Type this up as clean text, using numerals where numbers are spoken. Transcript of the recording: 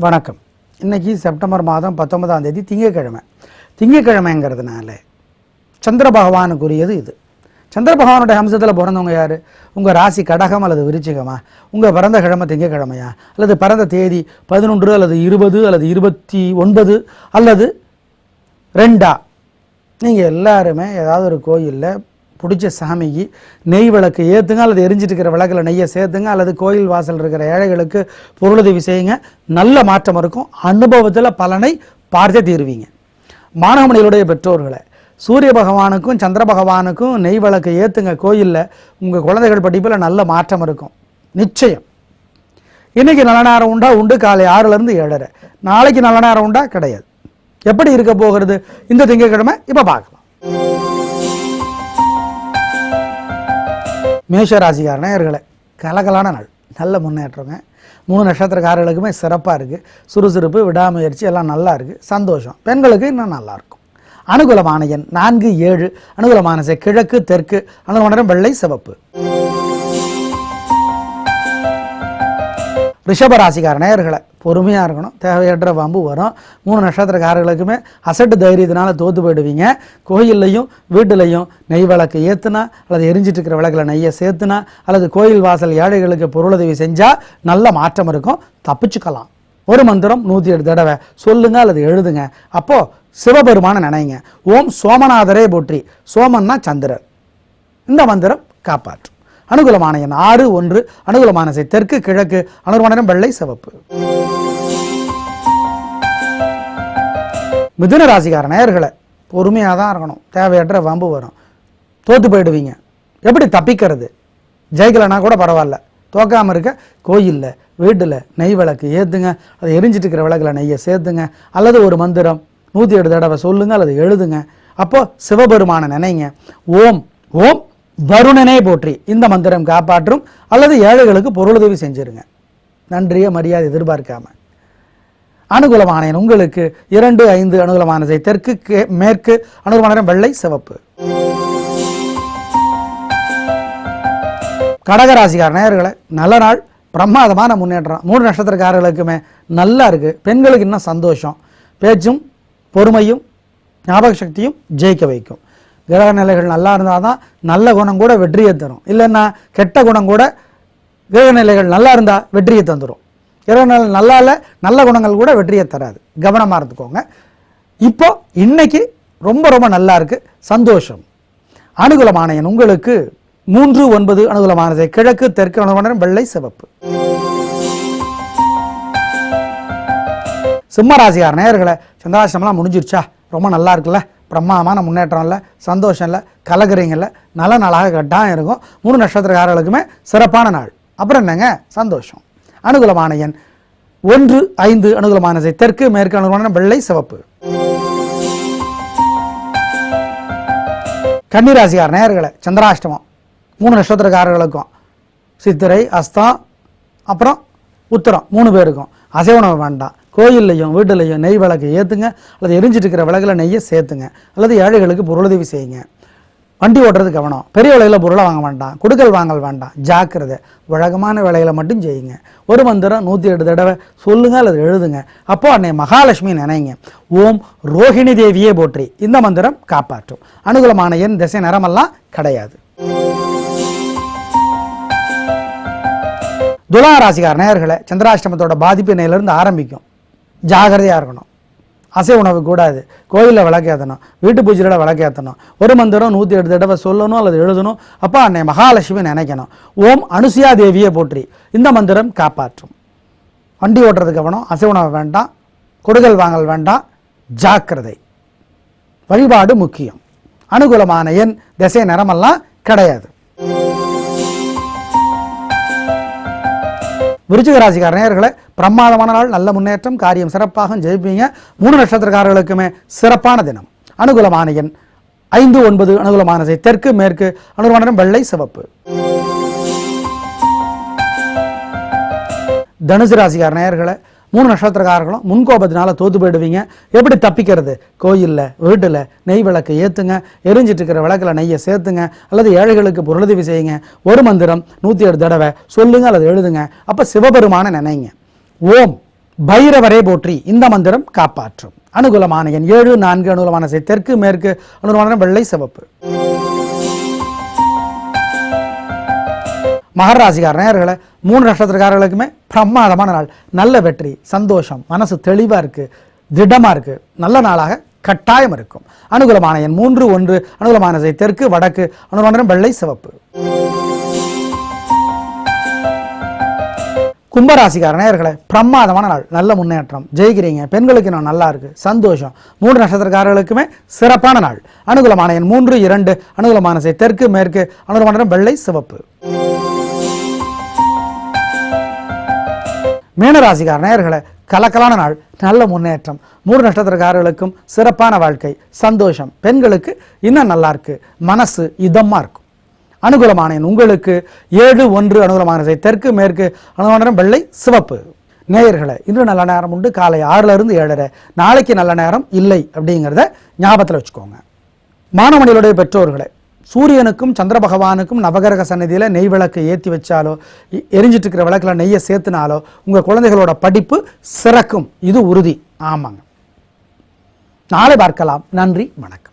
வணக்கம். இன்னைக்கு செப்டம்பர் மாதம் 19ஆம் தேதி திங்கட்கிழமை. திங்கட்கிழமைங்கிறதுனால சந்திர பகவானுக்குரியது இது. சந்திர பகவானுடைய அம்சத்தில் பிறந்தவங்க யார்? உங்கள் ராசி கடகம் அல்லது விருச்சிகமா? உங்கள் பிறந்த கிழமை திங்கக்கிழமையா? அல்லது பிறந்த தேதி 11 அல்லது 20 அல்லது 29 அல்லது 2? நீங்கள் எல்லாருமே ஏதாவது ஒரு கோயிலில் பிடிச்ச சாமிக்கு நெய் விளக்கு ஏற்றுங்க, அல்லது எரிஞ்சிட்டு இருக்கிற விளக்கில் நெய்யை சேர்த்துங்க, அல்லது கோயில் வாசல் இருக்கிற ஏழைகளுக்கு பொருளுதவி செய்யுங்க. நல்ல மாற்றம் இருக்கும். அனுபவத்தில் பலனை பார்த்தே தீர்வீங்க. மாணவமணிகளுடைய பெற்றோர்களை சூரிய பகவானுக்கும் சந்திர பகவானுக்கும் நெய் விளக்கு ஏற்றுங்க கோயிலில். உங்கள் குழந்தைகள் படிப்பில் நல்ல மாற்றம் இருக்கும் நிச்சயம். இன்றைக்கி நல்ல நேரம் உண்டா? உண்டு. காலை 6லேருந்து 7:30. நாளைக்கு நல்ல நேரம் உண்டா? கிடையாது. எப்படி இருக்க போகிறது இந்த திங்கட்கிழமை? இப்போ பார்க்கலாம். மேஷராசிக்கார நேயர்களே, கலகலான நாள், நல்ல முன்னேற்றங்க. 3 நட்சத்திரக்காரர்களுக்குமே சிறப்பாக இருக்குது. சுறுசுறுப்பு, விடாமுயற்சி எல்லாம் நல்லா இருக்குது. சந்தோஷம். பெண்களுக்கு இன்னும் நல்லாயிருக்கும். அனுகூலமான எண் 4, 7. அனுகூலமான கிழக்கு, தெற்கு. அனுகூலமான வெள்ளை, சிவப்பு. ரிஷபராசிக்கார நேயர்களை, பொறுமையாக இருக்கணும். தேவையற்ற வம்பு வரும். 3 நட்சத்திரக்காரர்களுக்குமே அசட்டு தைரியத்தினால தோற்று போயிடுவீங்க. கோயில்லையும் வீட்டிலையும் நெய் விளக்கு ஏற்றுனா, அல்லது எரிஞ்சிட்டு இருக்கிற விளக்கில் நெய்யை சேர்த்துனா, அல்லது கோயில் வாசல் ஏழைகளுக்கு பொருளுதவி செஞ்சால் நல்ல மாற்றம் இருக்கும். தப்பிச்சுக்கலாம். ஒரு மந்திரம் 108 தடவை சொல்லுங்க அல்லது எழுதுங்க. அப்போது சிவபெருமான நினைங்க. ஓம் சோமநாதரே போற்றி. சோமன்னா சந்திரன். இந்த மந்திரம் காப்பாற்றும். அனுகூலமான எண் 6, 1. அனுகூலமான தெற்கு, கிழக்கு. அனுகூலமான வெள்ளை, சிவப்பு. மிதுன ராசிக்கார நேயர்களை, பொறுமையாக தான் இருக்கணும். தேவையற்ற வம்பு வரும். தோற்று போயிடுவீங்க. எப்படி தப்பிக்கிறது? ஜெயிக்கலைன்னா கூட பரவாயில்ல. தோக்காமல் இருக்க கோயிலில் வீட்டில் நெய் விளக்கு ஏற்றுங்க, அதை எரிஞ்சிட்டு இருக்கிற விளக்கில் நெய்யை சேர்த்துங்க, அல்லது ஒரு மந்திரம் 108 தடவை சொல்லுங்க அல்லது எழுதுங்க. அப்போது சிவபெருமான நினைங்க. ஓம் ஓம் வருணனே போற்றி. இந்த மந்திரம் காப்பாற்றும். அல்லது ஏழைகளுக்கு பொருளுதவி செஞ்சிருங்க. நன்றிய மரியாதை எதிர்பார்க்காம. அனுகூலமான உங்களுக்கு 2, 5. அனுகூலமான தெற்கு, மேற்கு. அனுகூலமான வெள்ளை, சிவப்பு. கடகராசிக்கார நேயர்களை, நல்ல நாள், பிரமாதமான முன்னேற்றம். 3 நட்சத்திரக்காரர்களுக்குமே நல்லா இருக்குது. பெண்களுக்கு இன்னும் சந்தோஷம். பேச்சும் பொறுமையும் ஞாபக சக்தியும் ஜெயிக்க வைக்கும். கிரக நிலைகள் நல்லா இருந்தால் தான் நல்ல குணம் கூட வெற்றியை தரும். இல்லைன்னா கெட்ட குணம் கூட கிரக நிலைகள் நல்லா இருந்தால் வெற்றியை தந்துடும். கிரக நிலை நல்லா இல்லை, நல்ல குணங்கள் கூட வெற்றியை தராது. கவனமாக இருந்துக்கோங்க. இப்போ இன்னைக்கு ரொம்ப ரொம்ப நல்லா இருக்கு. சந்தோஷம். அனுகூலமான எண் உங்களுக்கு 3, 9. அனுகூலமானது கிழக்கு, தெற்கு. அனுகூலமான வெள்ளை, சிவப்பு. சிம்மராசியார் நேயர்களை, சந்திராஷ்டமெல்லாம் முடிஞ்சிருச்சா? ரொம்ப நல்லா இருக்குல்ல? பிரமாதமான முன்னேற்றம் இல்லை, சந்தோஷம் இல்லை, கலகுறீங்கல்ல? நல்ல நாளாக கட்டாயம் இருக்கும். 3 நட்சத்திரக்காரர்களுக்குமே சிறப்பான நாள். அப்புறம் என்னங்க? சந்தோஷம். அனுகூலமான எண் 1, 5. அனுகூலமான தெற்கு, மேற்கு. அனுகூலமான வெள்ளை, சிவப்பு. கன்னிராசியார் நேயர்களை, சந்திராஷ்டமம் 3 நட்சத்திரக்காரர்களுக்கும் சித்திரை, அஸ்தம், அப்புறம் உத்திரம் 3 பேருக்கும் அசைவனவு வேண்டாம். கோயில்லையும் வீட்டிலையும் நெய் விளக்கு ஏற்றுங்க, அல்லது எரிஞ்சிட்டு இருக்கிற விளக்கில் நெய்யை சேர்த்துங்க, அல்லது ஏழைகளுக்கு பொருளுதவி செய்யுங்க. வண்டி ஓட்டுறது கவனம். பெரிய விலையில் பொருளை வாங்க வேண்டாம். கொடுக்கல் வாங்கல் வேண்டாம். ஜாக்கிரதை. வழக்கமான வேலையில் மட்டும் செய்யுங்க. ஒரு மந்திரம் 108 தடவை சொல்லுங்க அல்லது எழுதுங்க. அப்போ அன்னை மகாலட்சுமி நினைங்க. ஓம் ரோஹிணி தேவியே போற்றி. இந்த மந்திரம் காப்பாற்றும். அனுகூலமான எண், திசை, நிறமெல்லாம் கிடையாது. துலா ராசிக்கார நேயர்களை, சந்திராஷ்டமத்தோட பாதிப்பு நிலையிலிருந்து ஆரம்பிக்கும். ஜாகிரதையாக இருக்கணும். அசை உணவு கூடாது. கோயிலில் விளக்கேற்றணும், வீட்டு பூஜையில் விளக்கேற்றணும். ஒரு மந்திரம் 108 தடவை சொல்லணும் அல்லது எழுதணும். அப்போ அன்னை மகாலட்சுமி நினைக்கணும். ஓம் அனுசுயா தேவியை போற்றி. இந்த மந்திரம் காப்பாற்றும். வண்டி ஓட்டுறது கவனம். அசை உணவு வேண்டாம். கொடுக்கல் வாங்கல் வேண்டாம். ஜாக்கிரதை. வழிபாடு முக்கியம். அனுகூலமான எண், திசை, நிறமெல்லாம் கிடையாது. விருச்சிக ராசிக்கார நேயர்களை, பிரமாதமான நாள், நல்ல முன்னேற்றம், காரியம் சிறப்பாக ஜெயிப்பீங்க. 3 நட்சத்திரக்காரர்களுக்குமே சிறப்பான தினம். அனுகூலமான எண் 5, 9. அனுகூலமான தெற்கு, மேற்கு. அனுகூலமான வெள்ளை, சிவப்பு. தனுசு ராசிக்கார நேயர்களை, 3 நட்சத்திரக்காரர்களும் முன்கோபத்தினால தோத்து போயிடுவீங்க. எப்படி தப்பிக்கிறது? கோயிலில் வீட்டில் நெய் விளக்கு ஏற்றுங்க, எரிஞ்சிட்டு இருக்கிற விளக்கில் நெய்யை சேர்த்துங்க, அல்லது ஏழைகளுக்கு பொருளுதவி செய்யுங்க. ஒரு மந்திரம் 108 தடவை சொல்லுங்க அல்லது எழுதுங்க. அப்போ சிவபெருமான நினைங்க. ஓம் பைரவரே போற்றி இந்த மந்திரம் காப்பாற்றும். அனுகூலமான எண் 7, 4. அனுகூலமான திசை தெற்கு மேற்கு. அனுகூலமான வெள்ளை சிவப்பு. மகர ராசிக்கார நேயர்களே, 3 நட்சத்திரக்காரர்களுக்குமே பிரமாதமான நாள். நல்ல வெற்றி, சந்தோஷம், மனசு தெளிவா இருக்கு, திடமா இருக்கு, நல்ல நாளாக கட்டாயம் இருக்கும். அனுகூலமான எண் 3, 1. அனுகூலமான திசை தெற்கு வடக்கு. அனுகூலமான வெள்ளை சிவப்பு. கும்பராசிக்கார நேயர்களே, பிரமாதமான நாள். நல்ல முன்னேற்றம், ஜெயிக்கிறீங்க. பெண்களுக்கு நான் நல்லா இருக்கு, சந்தோஷம். 3 நட்சத்திரக்காரர்களுக்குமே சிறப்பான நாள். அனுகூலமான எண் 3, 2. அனுகூலமான திசை தெற்கு மேற்கு. அனுகூலமான வெள்ளை சிவப்பு. மீனராசிக்கார நேயர்களே, கலக்கலான நாள். நல்ல முன்னேற்றம். 3 நட்சத்திரக்காரர்களுக்கும் சிறப்பான வாழ்க்கை, சந்தோஷம். பெண்களுக்கு இன்னும் நல்லா இருக்கு, மனசு இதமா இருக்கும். அனுகூலமான எண் உங்களுக்கு 7, 1. அனுகூலமான திசை தெற்கு மேற்கு. அனுகூலமான வெள்ளை சிவப்பு. நேயர்களே, இன்று நல்ல நேரம் உண்டு. காலை 6 இருந்து 7:30. நாளைக்கு நல்ல நேரம் இல்லை அப்படிங்கிறத ஞாபகத்தில் வச்சுக்கோங்க. மாணவர்களுடைய பெற்றோர்களே, சூரியனுக்கும் சந்திர பகவானுக்கும் நவகிரக சன்னதியில் நெய் விளக்கு ஏற்றி வச்சாலோ, எரிஞ்சிட்டு இருக்கிற விளக்கில் நெய்யை சேர்த்துனாலோ உங்கள் குழந்தைகளோட படிப்பு சிறக்கும். இது உறுதி. ஆமாங்க. நாளை பார்க்கலாம். நன்றி, வணக்கம்.